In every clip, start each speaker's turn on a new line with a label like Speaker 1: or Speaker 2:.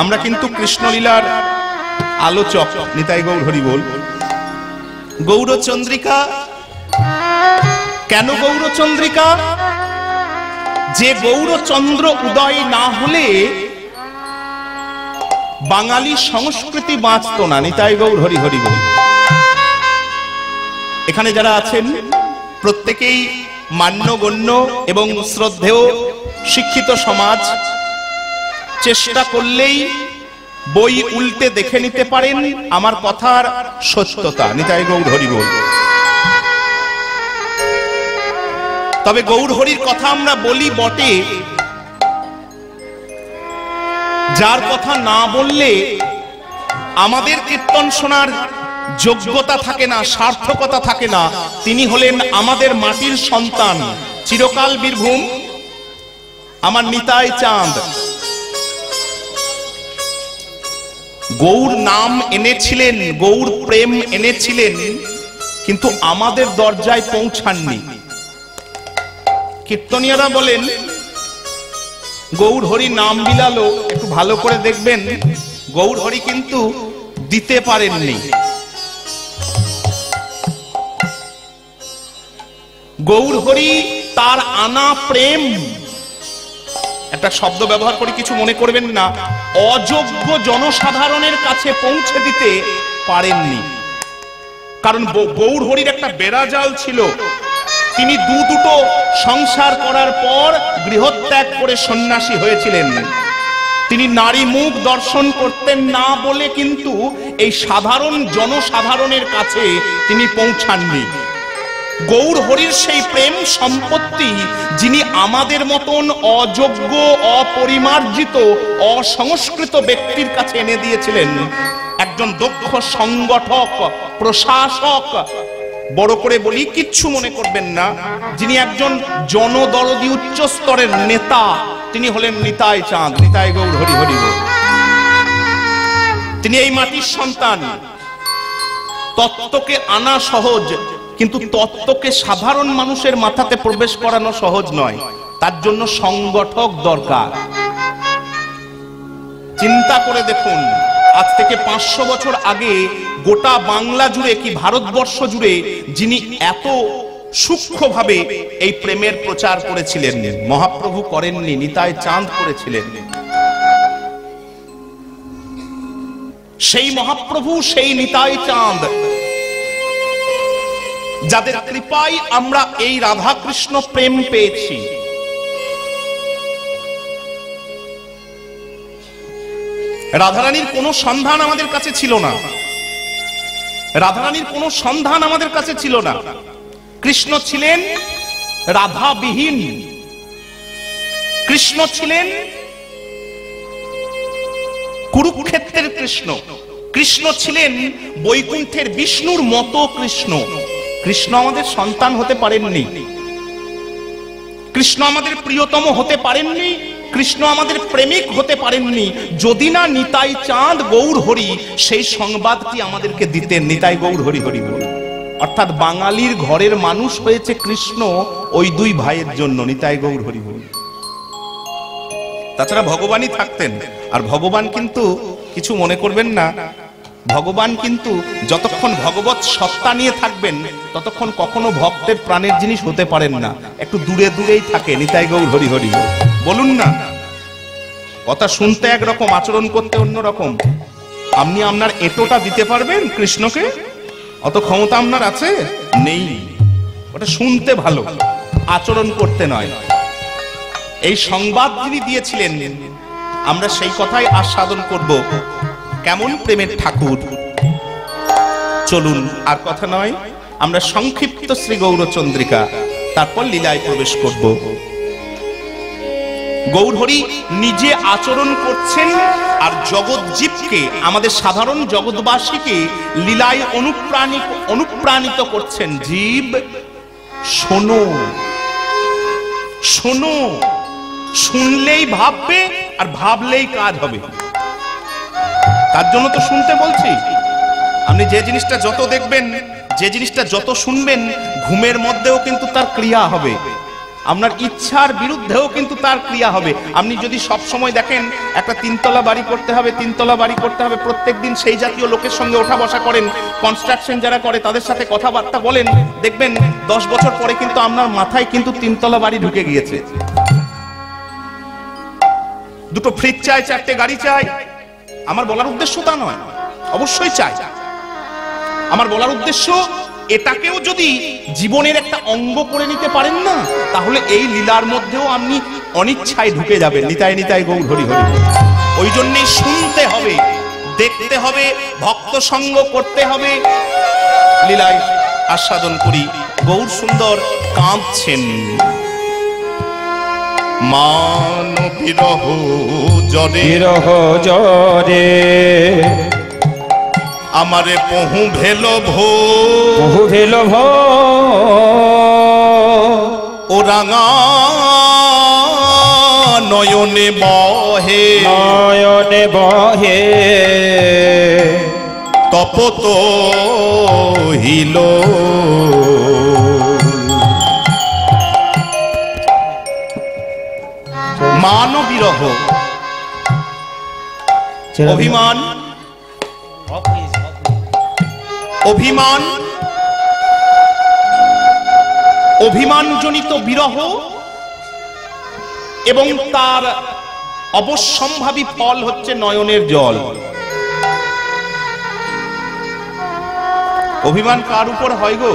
Speaker 1: আমরা কিন্তু কৃষ্ণলীলার আলোচক। নিতাই গৌর হরি বল। গৌরচন্দ্রিকা কেন গৌরচন্দ্রিকা? যে গৌরচন্দ্র উদয় না হলে বাঙালি সংস্কৃতি বাঁচত না। নিতাই গৌর হরি হরি বল। এখানে যারা আছেন প্রত্যেকেই মান্যগণ্য এবং শ্রদ্ধেয় শিক্ষিত সমাজ। চেষ্টা করলেই বই উল্টে দেখে নিতে পারেন আমার কথার সত্যতা। নিতাই গৌর হরি বল। তবে গৌর হরির কথা আমরা বলি বটে, যার কথা না বললে আমাদের কীর্তন শোনার যোগ্যতা থাকে না, সার্থকতা থাকে না। তিনি হলেন আমাদের মাটির সন্তান, চিরকাল বীরভূম, আমার নিতাই চাঁদ। গৌর নাম এনেছিলেন, গৌর প্রেম এনেছিলেন, কিন্তু আমাদের দরজায় পৌঁছাননি। কীর্তনীয়রা বলেন গৌর হরি নাম বিলালো, একটু ভালো করে দেখবেন গৌর হরি কিন্তু দিতে পারেননি। গৌর হরি তার আনা প্রেম, একটা শব্দ ব্যবহার করে কিছু মনে করবেন না, অযোগ্য জনসাধারণের কাছে পৌঁছে দিতে পারেননি। কারণ গৌর হরির একটা বেড়াজাল ছিল। তিনি দুটো সংসার করার পর গৃহত্যাগ করে সন্ন্যাসী হয়েছিলেন। তিনি নারী মুখ দর্শন করতেন না বলে কিন্তু এই সাধারণ জনসাধারণের কাছে তিনি পৌঁছাননি। গৌর হরির সেই প্রেম সম্পত্তি যিনি আমাদের মতন অযোগ্য, অপরিমার্জিত, অসংস্কৃত ব্যক্তির কাছে এনে দিয়েছিলেন। একজন দক্ষ সংগঠক, প্রশাসক, বড় করে বলি কিচ্ছু মনে করবেন না, যিনি একজন জনদরদী উচ্চ স্তরের নেতা, তিনি হলেন নিতাই চাঁদ। নিতাই গৌর হরি হরি বল। তিনি এই মাটির সন্তান। তত্ত্বকে আনা সহজ, কিন্তু তত্ত্বকে সাধারণ মানুষের মাথাতে প্রবেশ করানো সহজ নয়। তার জন্য সংগঠক দরকার। চিন্তা করে দেখুন, আজ থেকে 500 বছর আগে গোটা বাংলা জুড়ে কি ভারতবর্ষ জুড়ে যিনি এত সূক্ষ্মভাবে এই প্রেমের প্রচার করেছিলেন, মহাপ্রভু করেননি, নিতাই চাঁদ করেছিলেন। সেই মহাপ্রভু, সেই নিতাই চাঁদ, যাদের কৃপায় আমরা এই রাধা কৃষ্ণ প্রেম পেয়েছি। রাধারানীর কোনো সন্ধান আমাদের কাছে ছিল না। রাধারানীর কোনো সন্ধান আমাদের কাছে ছিল না। কৃষ্ণ ছিলেন রাধাবিহীন। কৃষ্ণ ছিলেন কুরুক্ষেত্রের কৃষ্ণ। কৃষ্ণ ছিলেন বৈকুণ্ঠের বিষ্ণুর মতো কৃষ্ণ। কৃষ্ণ আমাদের সন্তান হতে পারেননি। কৃষ্ণ আমাদের প্রিয়তম হতে পারেননি। কৃষ্ণ আমাদের প্রেমিক হতে পারেননি যদি না নিতাই চাঁদ গৌর হরি সেই সংবাদটি আমাদেরকে দিতেন। নিতাই গৌর হরি হরি বল। অর্থাৎ বাঙালির ঘরের মানুষ হয়েছে কৃষ্ণ ওই দুই ভাইয়ের জন্য। নিতাই গৌর হরি বল। তাছাড়া ভগবানই থাকতেন। আর ভগবান কিন্তু কিছু মনে করবেন না, ভগবান কিন্তু যতক্ষণ ভগবত সত্তা নিয়ে থাকবেন ততক্ষণ কখনো ভক্তের প্রাণের জিনিস হতে পারেন না। একটু দূরে দূরেই থাকে। নিতাই গৌর হরি হরি বলুন না। কথা শুনতে একরকম, আচরণ করতে অন্যরকম। আপনি আপনার এতটা দিতে পারবেন কৃষ্ণকে? অত ক্ষমতা আপনার আছে? নেই। ওটা শুনতে ভালো, আচরণ করতে নয়। এই সংবাদ যিনি দিয়েছিলেন আমরা সেই কথাই আস্বাদন করব। কেমন প্রেমের ঠাকুর। চলুন আর কথা নয়, আমরা সংক্ষিপ্ত শ্রী গৌরচন্দ্রিকা, তারপর লীলায় প্রবেশ করব। গৌর হরি নিজে আচরণ করছেন আর জগৎজীবকে, আমাদের সাধারণ জগৎবাসীকে লীলায় অনুপ্রাণিত করছেন। জীব শোনো, শোনো, শুনলেই ভাববে আর ভাবলেই কাজ হবে। তার জন্য তো শুনতে বলছি। আপনি যে জিনিসটা যত দেখবেন, যে জিনিসটা যত শুনবেন, ঘুমের মধ্যেও কিন্তু তার ক্রিয়া হবে। আপনার ইচ্ছার বিরুদ্ধেও কিন্তু তার ক্রিয়া হবে। আপনি যদি সব সময় দেখেন একটা তিনতলা বাড়ি করতে হবে, তিনতলা বাড়ি করতে হবে, প্রত্যেকদিন সেই জাতীয় লোকের সঙ্গে ওঠা বসা করেন, কনস্ট্রাকশন যারা করে তাদের সাথে কথাবার্তা বলেন, দেখবেন 10 বছর পরে কিন্তু আপনার মাথায় কিন্তু তিনতলা বাড়ি ঢুকে গিয়েছে। দুটো ফ্রিজ চাই, 4টে গাড়ি চাই। আমার বলার উদ্দেশ্য তা নয়, অবশ্যই চাই। আমার বলার উদ্দেশ্য এটাকেও যদি জীবনের একটা অঙ্গ করে নিতে পারেন না, তাহলে এই লীলার মধ্যেও আপনি অনিচ্ছায় ঢুকে যাবেন। নিতাই নিতাই গৌর হরি হরি। ওই জন্যই শুনতে হবে, দেখতে হবে, ভক্ত সঙ্গ করতে হবে, লীলায় আস্বাদন করি। গৌর সুন্দর কাঁদছেন, মান বিরহ জরে, বিরহ জরে আমারে পহু ভেলো ভো, পহু ভেলো ভো ও রাঙা নয়নে বহে, নয়নে বহে তপত হিল। মান বিরহ, অভিমান, অভিমান, অভিমানজনিত বিরহ এবং তার অবশ্যম্ভাবী ফল হচ্ছে নয়নের জল। অভিমান কার উপর হয় গো?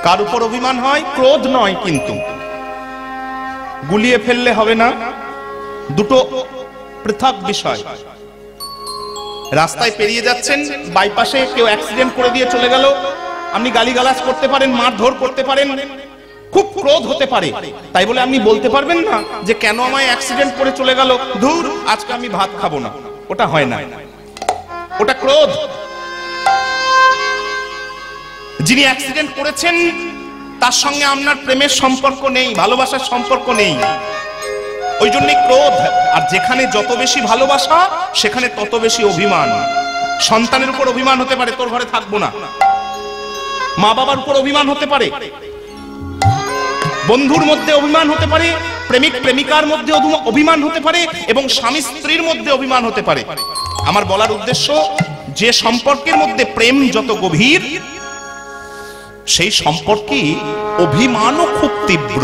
Speaker 1: কার উপর অভিমান হয়? ক্রোধ নয়, কিন্তু গুলিয়ে ফেললে হবে না, দুটো পৃথক বিষয়। রাস্তায় পেরিয়ে যাচ্ছেন, বাইপাসে কেউ অ্যাক্সিডেন্ট করে দিয়ে চলে গেল, আপনি গালিগালাজ করতে পারেন, মারধর করতে পারেন, খুব ক্রোধ হতে পারে। তাই বলে আপনি বলতে পারবেন না যে কেন আমায় অ্যাক্সিডেন্ট করে চলে গেল, ধুর আজকে আমি ভাত খাবো না। ওটা হয় না, ওটা ক্রোধ। যিনি অ্যাক্সিডেন্ট করেছেন তার সঙ্গে আপনার প্রেমের সম্পর্ক নেই, ভালোবাসার সম্পর্ক নেই, ওই জন্যই ক্রোধ। আর যেখানে যত বেশি ভালোবাসা সেখানে তত বেশি অভিমান। সন্তানের উপর অভিমান হতে পারে, তোর ঘরে থাকবো না। মা বাবার উপর অভিমান হতে পারে, বন্ধুর মধ্যে অভিমান হতে পারে, প্রেমিক প্রেমিকার মধ্যে অভিমান হতে পারে, এবং স্বামী স্ত্রীর মধ্যে অভিমান হতে পারে। আমার বলার উদ্দেশ্য, যে সম্পর্কের মধ্যে প্রেম যত গভীর, সেই সম্পর্কে অভিমানও খুব তীব্র।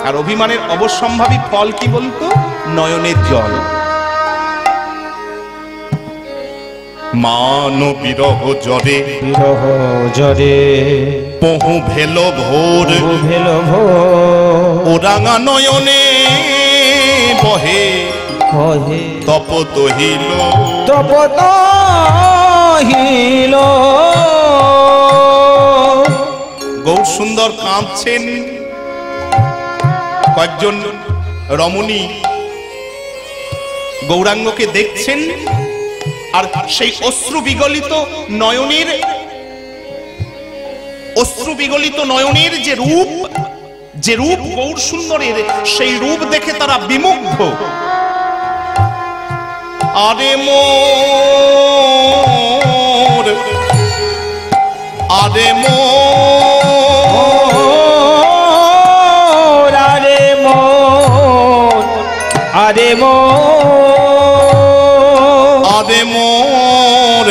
Speaker 1: আর অভিমানের অবশ্যম্ভাবী ফল কি বলতো? নয়নের জল। মান বিরহ জরে, বিরহ জরে পহু ভেলো ভোর, ভেলো ভোর ও রাঙা নয়নে বহে, বহে তপত হিল, তপত হিল। গৌর সুন্দর কাঁদছেন। কয়েকজন রমণী গৌরাঙ্গকে দেখছেন, আর সেই অশ্রু বিগলিত নয়নের, অশ্রু বিগলিত নয়নের যে রূপ, যে রূপ গৌর সুন্দরের, সেই রূপ দেখে তারা বিমুগ্ধ। আরে মোর, আরে মোর, আরে মোর, আরে মোর, আরে মোর,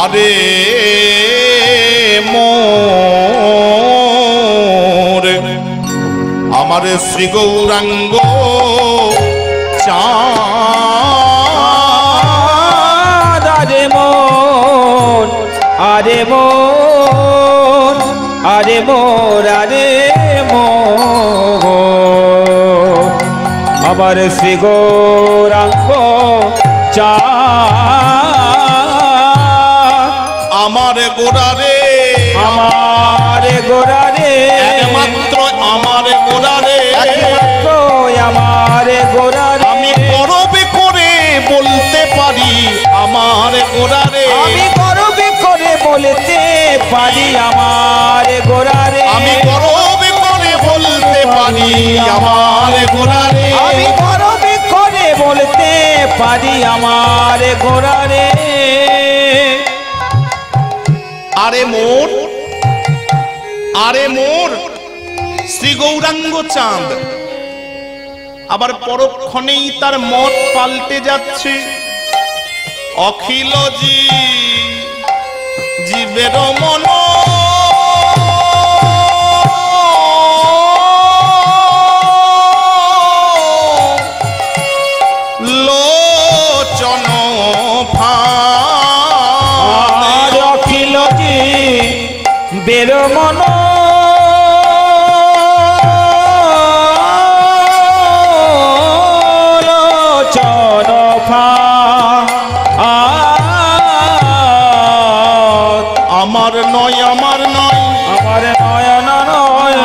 Speaker 1: আরে মোর আমার শ্রী গৌরাঙ্গ চাঁদ। আরে মোর, আরে মোর, আরে মোর, আরে মোর আমার শ্রী গৌরাঙ্গ চাঁদ। আমার গোড়ারে, আমার গোড়ারে, একমাত্র আমার গোড়ারে, একমাত্র আমার গোড়ারে আমি গর্বে করে বলতে পারি, আমার গোড়ারে আমি গর্বে করে বলতে পারি, আমার গোড়ারে আমি গর্বে করে বলতে পারি, আমার গোড়ারে আমি গর্বে করে বলতে পারি, আমার গোড়ারে। আরে মোর, আরে মোর শ্রী গৌরাঙ্গ চাঁদ, আবার পরক্ষণেই তার মত পাল্টে যাচ্ছে। অখিল জীবের মন লোচন ফান,
Speaker 2: অখিল জীবের মন লোচন ফান।
Speaker 1: আমার নয় আমার নয়
Speaker 2: আমার নয়ন নয়,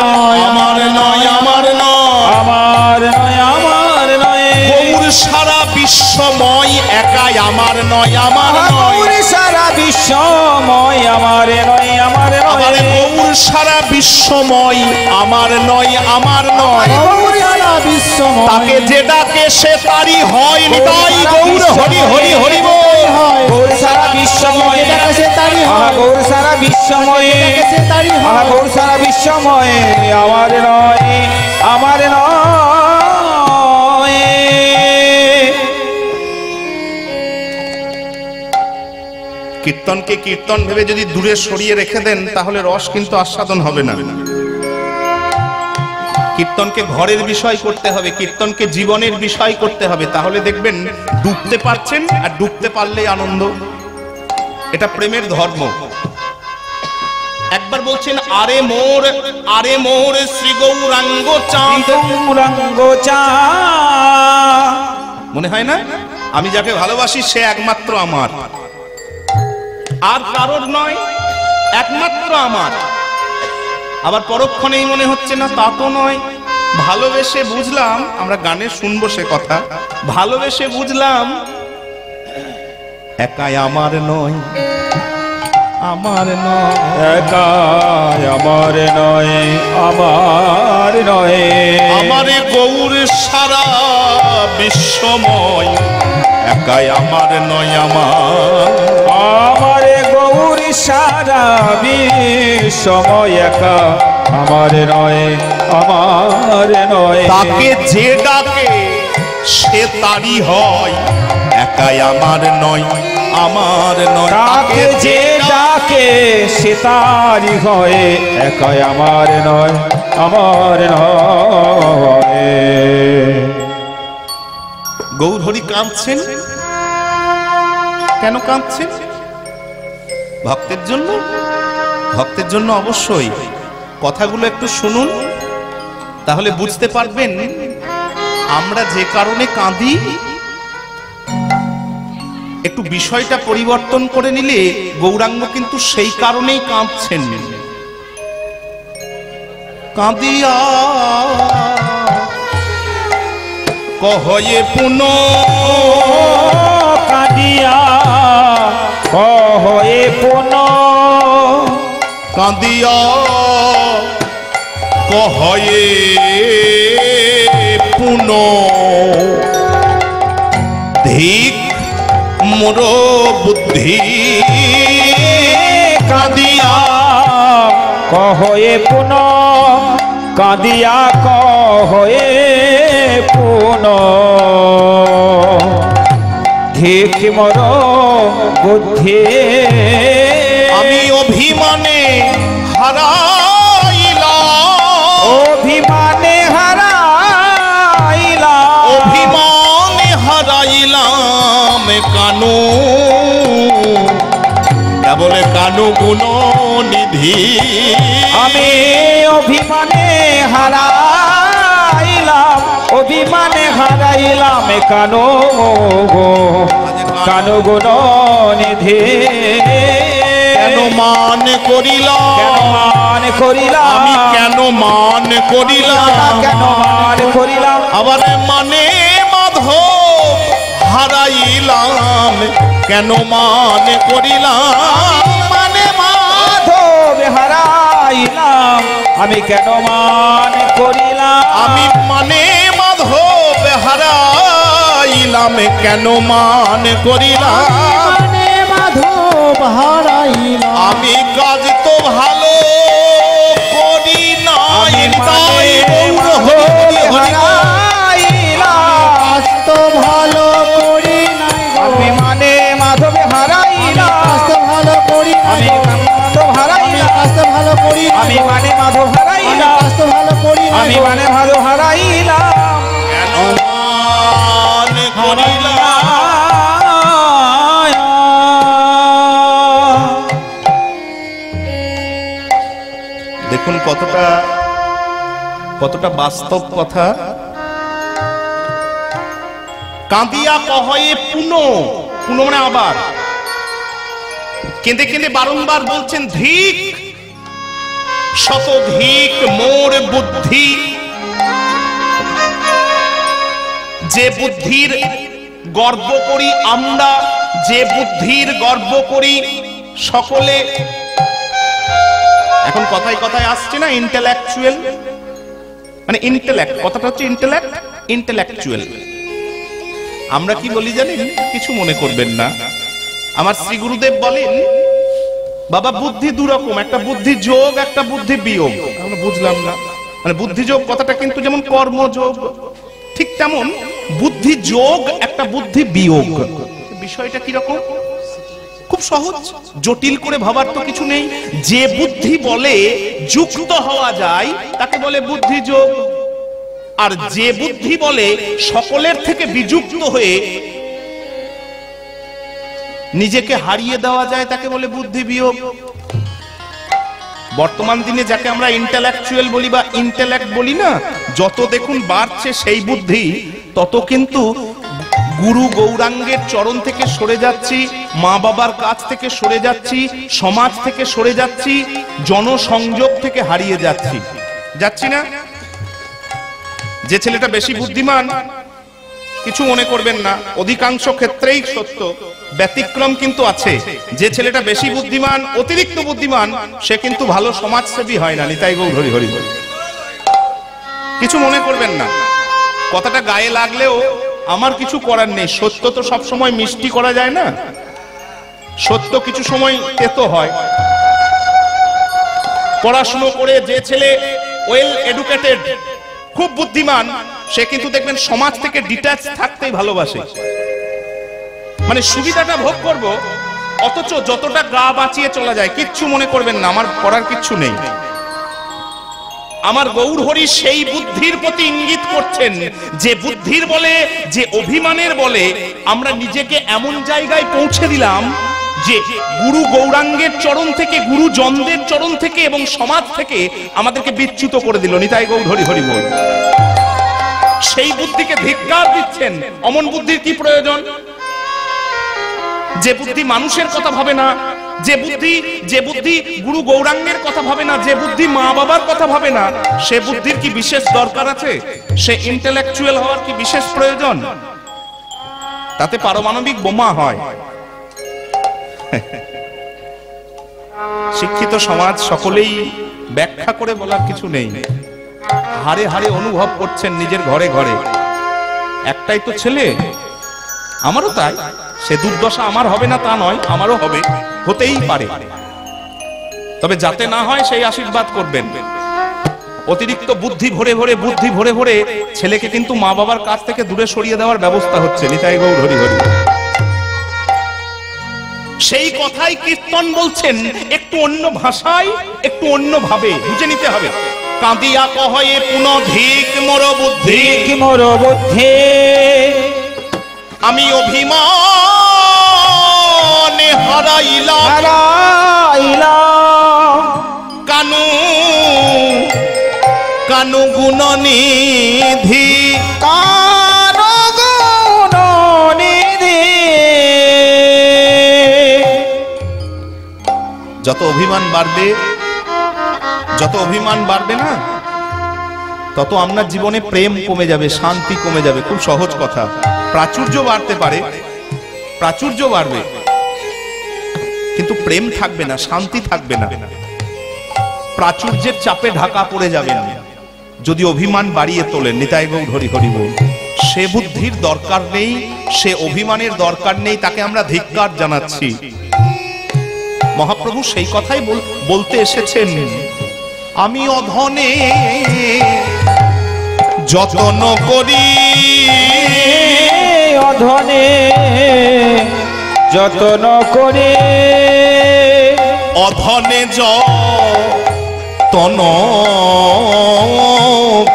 Speaker 1: আমার নয় আমার নয়,
Speaker 2: আমার নয় আমার নয়,
Speaker 1: গৌর সারা বিশ্বময় একাই আমার নয় আমার নয়,
Speaker 2: গৌর সারা বিশ্বময় আমার নয় আমার
Speaker 1: আবার
Speaker 2: নয়,
Speaker 1: গৌর সারা বিশ্বময় আমার নয় আমার নয়,
Speaker 2: গৌর সারা বিশ্বময়
Speaker 1: তাকে যে ডাকে সে তারি হয় নিতাই গৌর হরি হরি হরি বল।
Speaker 2: গৌর সারা বিশ্বময় গৌর সারা বিশ্বময় গৌর সারা বিশ্বময় আমার নয় আমার নয়।
Speaker 1: কীর্তনকে কীর্তন ভেবে যদি দূরে সরিয়ে রেখে দেন তাহলে রস কিন্তু আস্বাদন হবে না। কীর্তনকে ঘরের বিষয় করতে হবে, কীর্তনকে জীবনের বিষয় করতে হবে, তাহলে দেখবেন ডুবতে পারছেন, আর ডুবতে পারলেই আনন্দ। এটা প্রেমের ধর্ম। একবার বলছেন আরে মোর শ্রী গৌরাঙ্গ চাঁদ,
Speaker 2: গৌরাঙ্গ চাঁদ,
Speaker 1: মনে হয় না আমি যাকে ভালোবাসি সে একমাত্র আমার, আর কারোর নয়, একমাত্র আমার। আবার পরক্ষণেই মনে হচ্ছে না তা তো নয়, ভালোবেসে বুঝলাম, আমরা গানে শুনবো সে কথা, ভালোবেসে বুঝলাম একাই আমার নয় আমার নয়,
Speaker 2: একাই আমার নয় আমার নয়,
Speaker 1: আমার গৌর সারা বিশ্বময় একাই আমার নয় আমার,
Speaker 2: আমার গৌর সারা বিশ্বময় একা আমার নয় আমার নয়,
Speaker 1: তাকে যে ডাকে সে তারি হয় একাই আমার নয় আমার নয়,
Speaker 2: তাকে যে ডাকে সে তারি হয় একাই আমার নয় আমার নয়।
Speaker 1: গৌর হরি কাঁদছেন, কেন কাঁদছেন? ভক্তের জন্য, ভক্তের জন্য অবশ্যই। কথাগুলো একটু শুনুন, তাহলে বুঝতে পারবেন আমরা যে কারণে কাঁদি। একটু বিষয়টা পরিবর্তন করে নিলে গৌরাঙ্গ কিন্তু সেই কারণেই কাঁদছেন। কাঁদিয়া কহয়ে পুন,
Speaker 2: কাঁদিয়া কহয়ে পুন,
Speaker 1: কাঁদিয়া কহয়ে পুন, ধিক মোর বুদ্ধি কাঁদিয়া
Speaker 2: কহয়ে পুন, কাঁদিয়া কহয়ে পুন, ঠিক মোর বুদ্ধি
Speaker 1: আমি অভিমানে হারাইলাম,
Speaker 2: অভিমানে হারাইলাম,
Speaker 1: অভিমানে হারাইলাম কানু, কেবল কানু গুণ নিধি,
Speaker 2: আমি অভিমানে হারাইলাম, অভিমানে হারাইলাম কানো কানো গুণ নিধি,
Speaker 1: কেন মান করিলাম,
Speaker 2: কেন মান করিলাম,
Speaker 1: আমি কেন মান করিলাম,
Speaker 2: কেন মান করিলাম,
Speaker 1: আবার মানে মাধব হারাইলাম, কেন মান করিলাম,
Speaker 2: মানে মাধব হারাইলাম, আমি কেন মান করিলাম,
Speaker 1: আমি মানে মাধব হারাইলাম, কেন মান করিলাম,
Speaker 2: মানে মাধব হারাইলাম,
Speaker 1: আমি কাজ তো ভালো কথাটা বাস্তব কথা। কাঁদিয়া কহয়ে পুনো, পুনো মানে আবার, কেঁদে কেঁদে বারংবার বলছেন ধিক, শত ধিক মোর বুদ্ধি। যে বুদ্ধির গর্ব করি আমরা, যে বুদ্ধির গর্ব করি সকলে। এখন কথায় কথায় আসছে না ইন্টেলেকচুয়াল, মানে ইন্টেলেক্ট, কথাটা হচ্ছে ইন্টেলেক্ট, ইন্টেলেকচুয়াল। আমরা কি বলি জানেন? কিছু মনে করবেন না, আমার শ্রী গুরুদেব বলেন বাবা বুদ্ধি দুরকম, একটা বুদ্ধি যোগ, একটা বুদ্ধি বিয়োগ। আমরা বুঝলাম না, মানে বুদ্ধি যোগ কথাটা কিন্তু যেমন কর্মযোগ, ঠিক তেমন বুদ্ধি যোগ একটা বুদ্ধি বিয়োগ। বিষয়টা কি রকম? খুব সহজ, জটিল করে ভাবার তো কিছু নেই। যে বুদ্ধি বলে যুক্ত হওয়া যায় তাকে বলে বুদ্ধি যোগ, আর যে বুদ্ধি বলে সকলের থেকে বিযুক্ত হয়ে নিজেকে হারিয়ে দেওয়া যায় তাকে বলে বুদ্ধি বিয়োগ। বর্তমান দিনে যাকে আমরা ইন্টেলেকচুয়াল বলি বা ইন্টেলেক্ট বলি না, যত দেখুন বাড়ছে সেই বুদ্ধি, তত কিন্তু গুরু গৌরাঙ্গের চরণ থেকে সরে যাচ্ছি, মা বাবার কাছ থেকে সরে যাচ্ছি, সমাজ থেকে সরে যাচ্ছি, জনসংযোগ থেকে হারিয়ে যাচ্ছি। যাচ্ছি না? যে ছেলেটা বেশি বুদ্ধিমান, কিছু মনে করবেন না, অধিকাংশ ক্ষেত্রেই সত্য, ব্যতিক্রম কিন্তু আছে। যে ছেলেটা বেশি বুদ্ধিমান, অতিরিক্ত বুদ্ধিমান, সে কিন্তু ভালো সমাজসেবী হয় না। নিতাই গৌর হরি হরি বল। কিছু মনে করবেন না, কথাটা গায়ে লাগলেও আমার কিছু করার নেই। সত্য তো সব সময় মিষ্টি করা যায় না, সত্য কিছু সময় তেতো হয়। পড়াশুনো করে যে ছেলে ওয়েল এডুকেটেড, খুব বুদ্ধিমান, সে কিন্তু দেখবেন সমাজ থেকে ডিট্যাচ থাকতেই ভালোবাসে, মানে সুবিধাটা ভোগ করব, অথচ যতটা গা বাঁচিয়ে চলা যায়। কিচ্ছু মনে করবেন না, আমার করার কিচ্ছু নেই। আমার গৌর হরি সেই বুদ্ধির প্রতি ইঙ্গিত করছেন, যে বুদ্ধির বলে, যে অভিমানের বলে আমরা নিজেকে এমন জায়গায় পৌঁছে দিলাম যে গুরু গৌরাঙ্গের চরণ থেকে, গুরুজনদের চরণ থেকে এবং সমাজ থেকে আমাদেরকে বিচ্যুত করে দিল। নিতাই গৌর হরি হরি বল। সেই বুদ্ধিকে ধিক্কার দিচ্ছেন। অমন বুদ্ধির কি প্রয়োজন? যে বুদ্ধি মানুষের কথা ভাবে না, যে বুদ্ধি গুরু গৌরাঙ্গের কথা ভাবে না, যে বুদ্ধি মা বাবার কথা ভাবে না, সে বুদ্ধির কি বিশেষ দরকার আছে? সে ইন্টেলেকচুয়াল হওয়ার কি বিশেষ প্রয়োজন? তাতে পারমাণবিক বোমা হয়। শিক্ষিত সমাজ সকলেই ব্যাখ্যা করে বলার কিছু নেই, হারে হারে অনুভব করছেন নিজের ঘরে ঘরে। একটাই তো ছেলে, আমারও তাই। সে দুর্দশা আমার হবে না তা নয়, আমারও হবে, হতেই পারে। তবে যাতে না হয় সেই আশীর্বাদ করবেন। অতিরিক্ত বুদ্ধি ভরে ভরে ছেলেকে কিন্তু মা বাবার কাছ থেকে দূরে সরিয়ে দেওয়ার ব্যবস্থা হচ্ছে। নিতাই গৌর হরি হরি। সেই কথাই কীর্তন বলছেন, একটু অন্য ভাষায়, একটু অন্য ভাবে বুঝে নিতে হবে। কাঁদিয়া কহয়ে পুন ধিক মোর বুদ্ধি,
Speaker 2: মোর বুদ্ধি,
Speaker 1: আমি অভিমানে হারাইলাম কানু কানু গুণনিধি,
Speaker 2: কানু গুণনিধি।
Speaker 1: যত অভিমান বাড়বে, যত অভিমান বাড়বে না, তত আপনার জীবনে প্রেম কমে যাবে, শান্তি কমে যাবে। খুব সহজ কথা। প্রাচুর্য বাড়তে পারে, প্রাচুর্য বাড়বে, কিন্তু প্রেম থাকবে না, শান্তি থাকবে না। প্রাচুর্যের চাপে ঢাকা পড়ে যাবেন যদি অভিমান বাড়িয়ে তোলেন। নিতাই গৌর হরি হরি বল। সে বুদ্ধির দরকার নেই, সে অভিমানের দরকার নেই, তাকে আমরা ধিক্কার জানাচ্ছি। মহাপ্রভু সেই কথাই বলতে এসেছেন। আমি অধনে যতন করি,
Speaker 2: অধনে যতন করে,
Speaker 1: অধনে যতন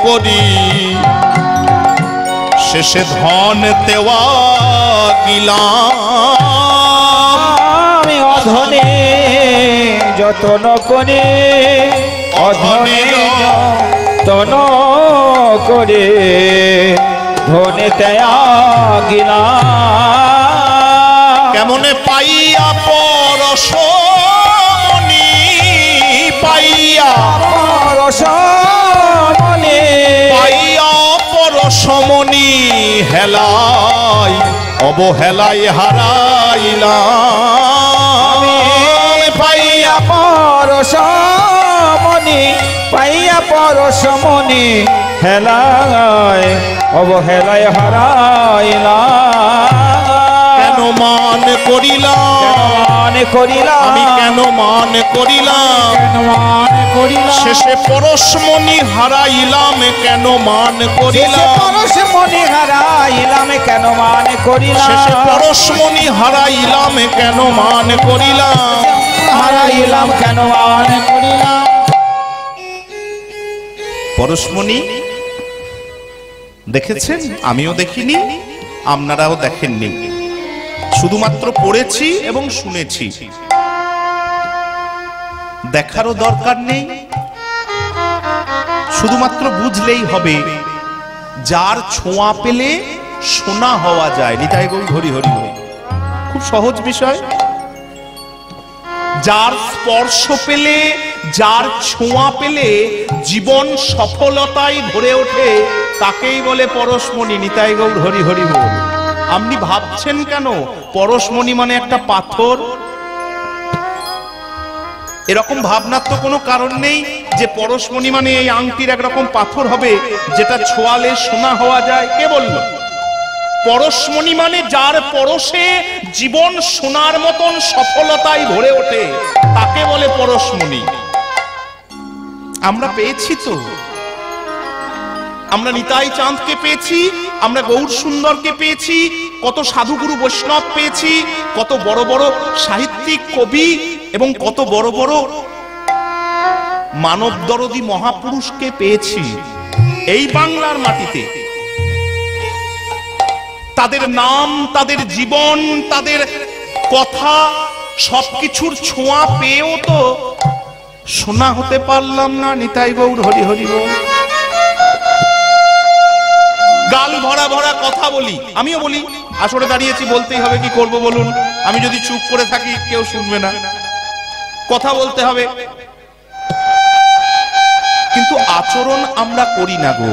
Speaker 1: করি, শেষে ধন দেওয়া গিলাম।
Speaker 2: আমি অধনে যতন করে, অধনে তন করে ধনে ত্যাগিলা।
Speaker 1: কেমনে পাইয়া পরশমণি, পাইয়া
Speaker 2: পরশমণি,
Speaker 1: পাইয়া পরশমণি হেলাই অবহেলাই হারাইলাম।
Speaker 2: পাইয়া পরশমণি, পাইয়া পরশমণি হেলায় অবহেলায় হারাইলাম।
Speaker 1: কেন মান করিলাম,
Speaker 2: আমি
Speaker 1: কেন মান করিলাম, শেষে পরশমণি হারাইলাম, কেন মান করিলাম,
Speaker 2: পরশমণি হারাইলাম, কেন মান করিলাম,
Speaker 1: শেষে পরশমণি হারাইলাম, কেন মান করিলাম,
Speaker 2: হারাইলাম, কেন মান করিলাম।
Speaker 1: পরশমণি দেখেছেন? আমিও দেখিনি, আপনারাও দেখেননি, শুধুমাত্র পড়েছি এবং শুনেছি। দেখারও দরকার নেই, শুধুমাত্র বুঝলেই হবে। যার ছোঁয়া পেলে সোনা হওয়া যায়, নিতাই গৌর হরি হরি হরি, খুব সহজ বিষয়। যার স্পর্শ পেলে, যার ছোঁয়া পেলে জীবন সফলতায় ভরে ওঠে, তাকেই বলে পরশমণি। নিতাই গৌর হরি হরি বল। আপনি ভাবছেন কেন পরশমণি মানে একটা পাথর? এরকম ভাবনার তো কোনো কারণ নেই যে পরশমণি মানে এই আংটির একরকম পাথর হবে যেটা ছোঁয়ালে সোনা হওয়া যায়। কে বলল? পরশমণি মানে যার পরশে জীবন সোনার মতন সফলতায় ভরে ওঠে, তাকে বলে পরশমণি। আমরা পেয়েছি তো, আমরা নিতাই চাঁদকে পেয়েছি, আমরা গৌর সুন্দরকে পেয়েছি, কত সাধুগুরু বৈষ্ণব পেয়েছি, কত বড় বড় সাহিত্যিক কবি এবং কত বড় বড় মানবদরদী মহাপুরুষকে পেয়েছি এই বাংলার মাটিতে। তাদের নাম, তাদের জীবন, তাদের কথা সবকিছুর ছোঁয়া পেয়েও তো সোনা হতে পারলাম না। নিতাই গৌর হরি হরি বল। গাল ভরা ভরা কথা বলি, আমিও বলি, আসরে দাঁড়িয়েছি বলতেই হবে, কি করব বলুন? আমি যদি চুপ করে থাকি কেউ শুনবে না, কথা বলতে হবে। কিন্তু আচরণ আমরা করি না গো।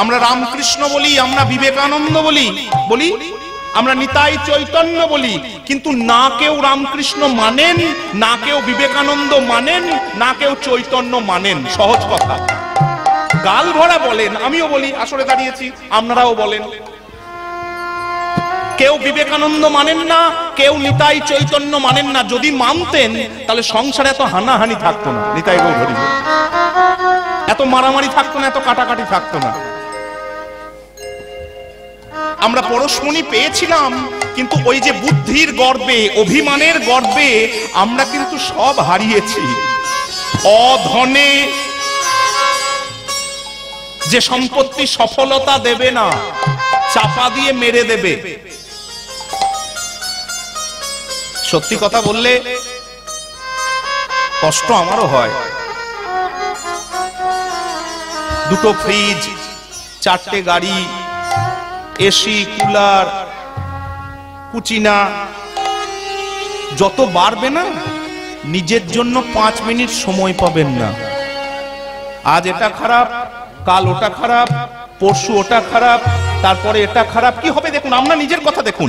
Speaker 1: আমরা রামকৃষ্ণ বলি, আমরা বিবেকানন্দ বলি, আমরা নিতাই চৈতন্য বলি, কিন্তু না কেউ রামকৃষ্ণ মানেন, না কেউ বিবেকানন্দ মানেন, না কেউ চৈতন্য মানেন। সহজ কথা। গাল ভরা বলেন, আমিও বলি, আসরে দাঁড়িয়েছি, আপনারাও বলেন। কেউ বিবেকানন্দ মানেন না, কেউ নিতাই চৈতন্য মানেন না। যদি মানতেন তাহলে সংসারে এত হানাহানি থাকতো না। নিতাই গৌর হরি বল। এত মারামারি থাকতো না, এত কাটাকাটি থাকতো না। আমরা পরশমণি পেয়েছিলাম, কিন্তু ওই যে বুদ্ধির গর্বে, অভিমানের গর্বে আমরা কিন্তু সব হারিয়েছি। অধনে যে সম্পত্তি সফলতা দেবে না, চাপা দিয়ে মেরে দেবে। সত্যি কথা বললে কষ্ট আমারও হয়। দুটো ফ্রিজ, 4টে গাড়ি, এসি, কুলার, কুচিনা, যত বাড়বে না নিজের জন্য 5 মিনিট সময় পাবেন না। আজ এটা খারাপ, কাল ওটা খারাপ, পরশু ওটা খারাপ, তারপরে এটা খারাপ। কি হবে দেখুন, আমরা নিজের কথা দেখুন,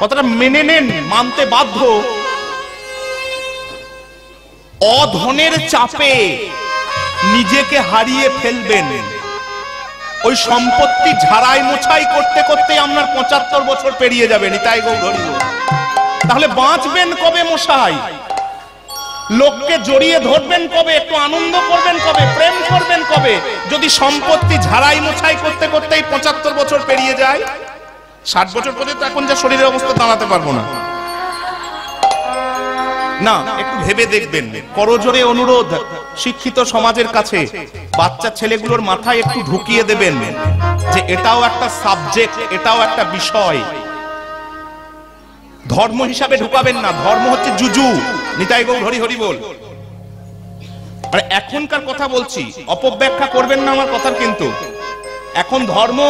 Speaker 1: কথাটা মেনে নেন, মানতে বাধ্য। অধনের চাপে নিজেকে হারিয়ে ফেলবেন। ওই সম্পত্তি ঝাড়াই মোছাই করতে করতে আপনার 75 বছর পেরিয়ে যাবে। নিতাই গৌর হরি বল। তাহলে বাঁচবেন কবে মশাই? লোককে জড়িয়ে ধরবেন কবে? একটু আনন্দ করবেন কবে? প্রেম করবেন কবে? যদি সম্পত্তি ঝাড়াই মোছাই করতে করতেই 75 বছর পেরিয়ে যায়। 60 বছর পর্যন্ত এখন যা শরীরের অবস্থা দাঁড়াতে পারবো না। না, একটু ভেবে দেখবেন। করজোরে অনুরোধ শিক্ষিত সমাজের কাছে, বাচ্চা ছেলেগুলোর মাথায় একটু ঢুকিয়ে দেবেন যে এটাও একটা সাবজেক্ট, এটাও একটা বিষয়। ধর্ম হিসাবে ঢুকাবেন না, ধর্ম হচ্ছে জুজু। নিতাই গৌর হরি হরি বল। আর এখনকার কথা বলছি, অপব্যাখ্যা করবেন না আমার কথার। কিন্তু এখন ধর্ম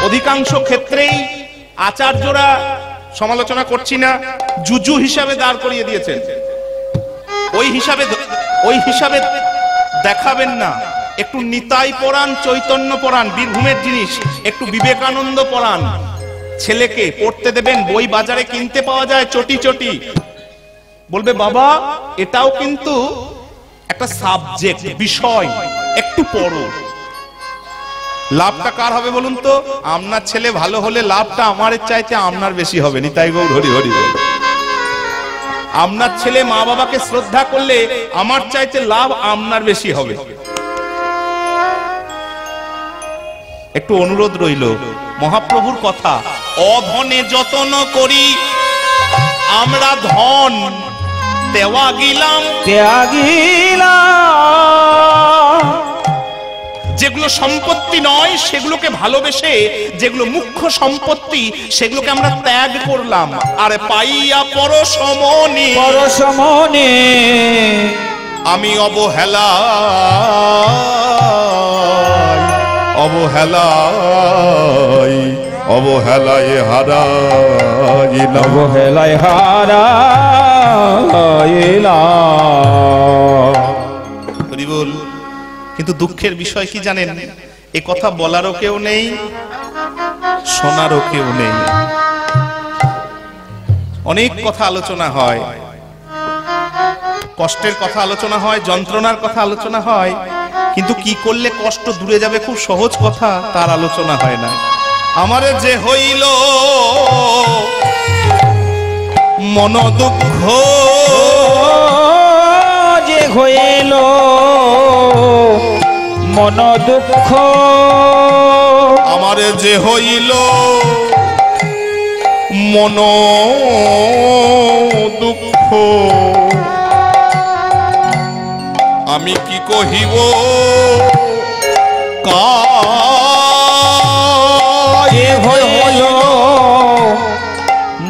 Speaker 1: অধিকাংশ ক্ষেত্রেই আচার্যরা, সমালোচনা করছি না, জুজু হিসাবে দাঁড় করিয়ে দিয়েছেন। ওই হিসাবে দেখাবেন না। একটু নিতাই পরাণ, চৈতন্য পরাণ, বীরভূমের জিনিস, একটু বিবেকানন্দ পরাণ। ছেলেকে পড়তে দেবেন, বই বাজারে কিনতে পাওয়া যায় চটি চটি। বলবে বাবা এটাও কিন্তু একটা সাবজেক্ট, বিষয়, একটু পড়ো। লাভটা কার হবে বলুন তো? আপনার ছেলে ভালো হলে লাভটা আমার চাইতে আপনার বেশি হবে। নিতাই গৌর হরি হরি বল। আপনার ছেলে মা বাবাকে শ্রদ্ধা করলে আমার চাইতে লাভ আপনার বেশি হবে। একটু অনুরোধ রইল, মহাপ্রভুর কথা, অধনে যতন করি আমরা ধন ত্যাগিলাম। যেগুলো সম্পত্তি নয় সেগুলোকে ভালোবেসে, যেগুলো মুখ্য সম্পত্তি সেগুলোকে আমরা ত্যাগ করলাম। আর পাইয়া পরশমণি আমি অবহেলায় হারাইলাম। কিন্তু দুঃখের বিষয় কি জানেন? এ কথা বলারও কেউ নেই, শোনারও কেউ নেই। অনেক কথা আলোচনা হয়, কষ্টের কথা আলোচনা হয়, যন্ত্রণার কথা আলোচনা হয়, কিন্তু কি করলে কষ্ট দূরে যাবে খুব সহজ কথা তার আলোচনা হয় না। আমারে যে হইল মন দুঃখ,
Speaker 2: যে হইল মন দুঃখ,
Speaker 1: আমারে যে হইল মন দুঃখ, আমি কি কহিব
Speaker 2: যে হইল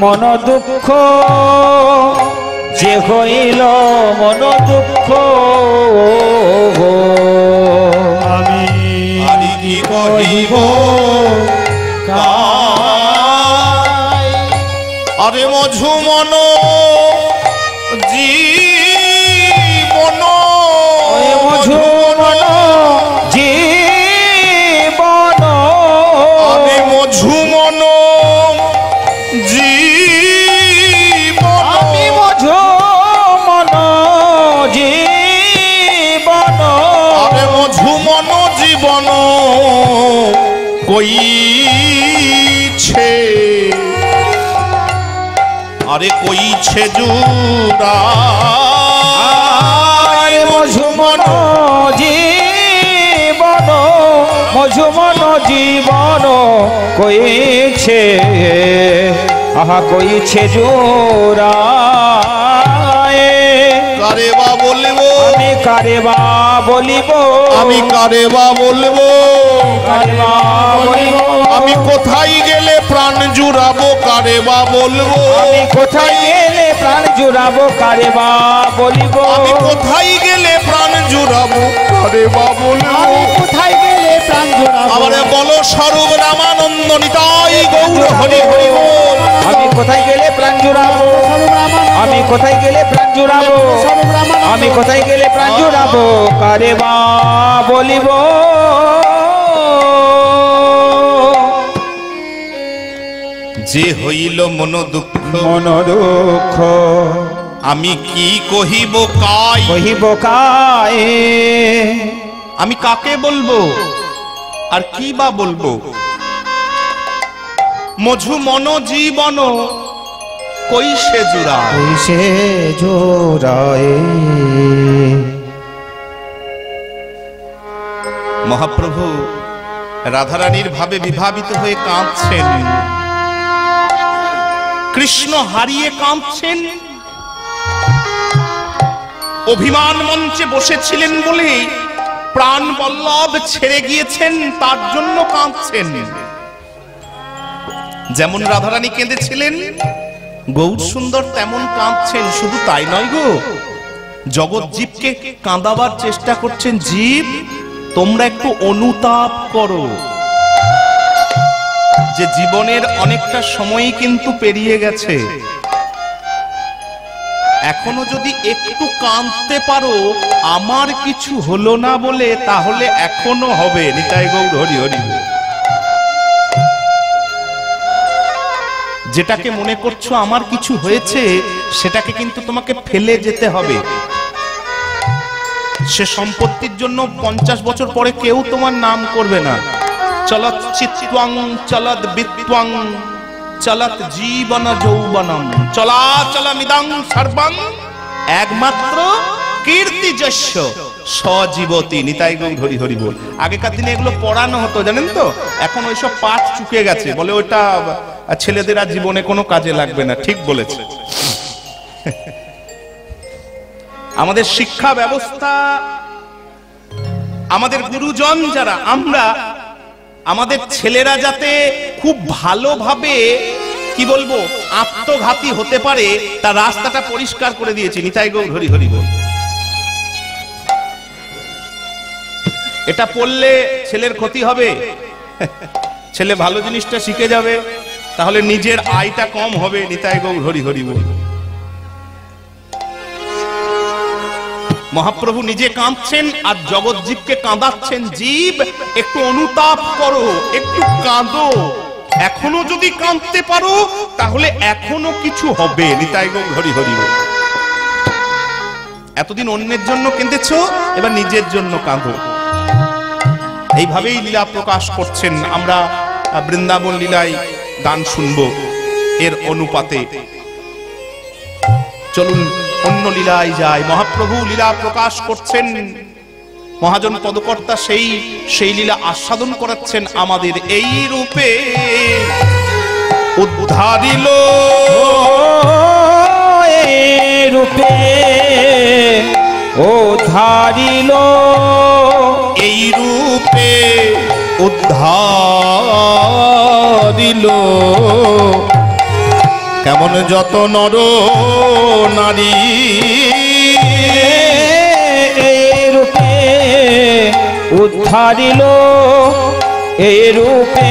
Speaker 2: মন দুঃখ, যে হইল মন দুঃখ,
Speaker 1: আমি কি কহিব আরে মঝু মন জীবন,
Speaker 2: মঝু মন জীবন,
Speaker 1: আমি মঝু মন জীবন,
Speaker 2: আমি মঝু মন জীবন,
Speaker 1: আরে মঝু মন জীবন কইছে, আরে কইছে জুড়া
Speaker 2: মঝু মন জীবন, মঝু মন জীবন কইছে, আহা কইছে জোরা।
Speaker 1: কারে বা বলবো
Speaker 2: আমি, কারে বা বলিব
Speaker 1: আমি, কারে বা বলবো,
Speaker 2: কারে বা বলিব,
Speaker 1: আমি কোথায় গেলে প্রাণ জুড়াবো, কারে বা বলবো,
Speaker 2: আমি কোথায় গেলে প্রাণ জুড়াবো, কারে বা বলিব,
Speaker 1: আমি কোথায় গেলে প্রাণ জুড়াবো, কারে বা বলবো,
Speaker 2: কোথায় গেলে প্রাণ জুড়াবো,
Speaker 1: আমারে বলো স্বরূপ রামানন্দ নিতাই গৌর হরি হরি বল।
Speaker 2: আমি কোথায় গেলে প্রাণ জুড়াবো, আমি কোথায় গেলে প্রাণ জুড়াবো, আমি কোথায় গেলে প্রাণ জুড়াবো, কারে বা বলিব।
Speaker 1: যে হইল মন দুঃখ,
Speaker 2: মন দুঃখ,
Speaker 1: আমি কি কহিব কাই,
Speaker 2: কহিব কায়ে,
Speaker 1: আমি কাকে বলবো আর কি বা বলবো? মঝু মন জীবন কইসে জুড়া,
Speaker 2: কইসে জোড়ায়।
Speaker 1: মহাপ্রভু রাধারানীর ভাবে বিভাবিত হয়ে কাঁদছেন, কৃষ্ণ হারিয়ে কাঁদছেন, অভিমান মঞ্চে বসেছিলেন বলে প্রাণ বল্লভ ছেড়ে গিয়েছেন, তার জন্য কাঁদছেন। যেমন রাধারানী কেঁদেছিলেন, গৌর সুন্দর তেমন কাঁদছেন। শুধু তাই নয় গো, জগৎ জীবকে কাঁদাবার চেষ্টা করছেন, জীব তোমরা একটু অনুতাপ করো, যে জীবনের অনেকটা সময়ই কিন্তু পেরিয়ে গেছে, এখনো যদি একটু কাঁদতে পারো আমার কিছু হলো না বলে, তাহলে এখনো হবে। নিতাই গৌর হরি হরি। যেটাকে মনে করছো আমার কিছু হয়েছে, সেটাকে কিন্তু তোমাকে ফেলে যেতে হবে। সে সম্পত্তির জন্য 50 বছর পরে কেউ তোমার নাম করবে না। চলত চিত্ত্বং চলত বিত্ত্বং চলত জীবন যৌবনম চলাচলমিদং সর্বং একমাত্র কীর্তিযস্য সজীবতি। নিতাই গৌর হরি হরি বল। আগেকার দিনে এগুলো পড়ানো হতো জানেন তো, এখন ওইসব পাঠ চুকে গেছে, বলে ওইটা ছেলেদের আর জীবনে কোনো কাজে লাগবে না। ঠিক বলেছে। আমাদের শিক্ষা ব্যবস্থা, আমাদের গুরুজন যারা, আমরা আমাদের ছেলেরা যাতে খুব ভালোভাবে কি বলবো আত্মঘাতী হতে পারে তার রাস্তাটা পরিষ্কার করে দিয়েছি। নিতাই গৌর হরি হরি বল। এটা পড়লে ছেলের ক্ষতি হবে, ছেলে ভালো জিনিসটা শিখে যাবে, তাহলে নিজের আয়টা কম হবে। নিতাই গৌর হরি হরি বল। মহাপ্রভু নিজে কাঁদছেন আর জগৎ জীবকে কাঁদাচ্ছেন, জীব একটু অনুতাপ করো, একটু কাঁদো, এখনো যদি কাঁদতে পারো তাহলে এখনো কিছু হবে। নিতাই গৌর হরি হরি বল। এতদিন অন্যের জন্য কেঁদেছো, এবার নিজের জন্য কাঁদো। এইভাবেই লীলা প্রকাশ করছেন। আমরা বৃন্দাবন লীলায় গান শুনবো এর অনুপাতে। চলুন অন্য লীলায় যায়। মহাপ্রভু লীলা প্রকাশ করছেন, মহাজন পদকর্তা সেই লীলা আস্বাদন করাচ্ছেন আমাদের। এই রূপে উদ্ধারিল,
Speaker 2: এই রূপে উদ্ধারিল,
Speaker 1: এই রূপে উদ্ধারিল কেমন যত নর নারী।
Speaker 2: এই রূপে উদ্ধারিল, এই রূপে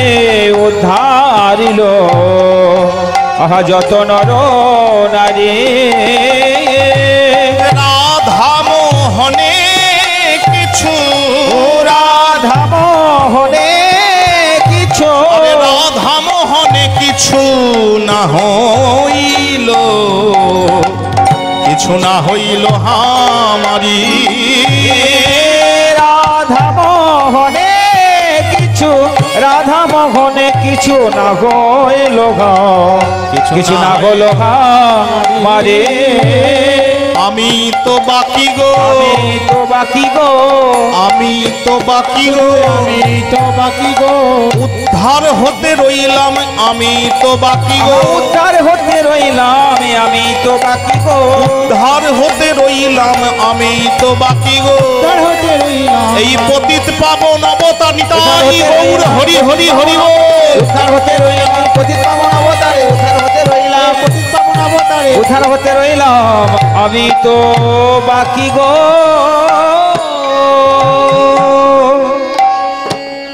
Speaker 2: উদ্ধারিল আহা যত নর নারী।
Speaker 1: রাধা মোহনে কিছু,
Speaker 2: রাধা মোহনে কিছু,
Speaker 1: রাধা মোহনে কিছু না হইল, কিছু না হইল হামারি।
Speaker 2: রাধা মোহনে কিছু, রাধা মোহনে কিছু না হইল, কিছু না হলো মারে।
Speaker 1: আমি তো বাকি গো,
Speaker 2: আমি তো বাকি গো,
Speaker 1: আমি তো বাকি গো,
Speaker 2: আমি তো বাকি গো,
Speaker 1: উদ্ধার হতে রইলাম আমি তো বাকি গো,
Speaker 2: উদ্ধার হতে রইলাম আমি তো বাকি গো,
Speaker 1: উদ্ধার হতে রইলাম আমি তো বাকি গো।
Speaker 2: উদ্ধার হতে রইলাম
Speaker 1: এই পতিত পাবন অবতার নিতাই গৌর হরি হরি হরি বল।
Speaker 2: উদ্ধার হতে রইলাম পতিত পাবন অবতারে, উদ্ধার হতে রইলাম পতিত পাবন অবতারে, উদ্ধার হতে রইলাম আমি তো বাকি গো।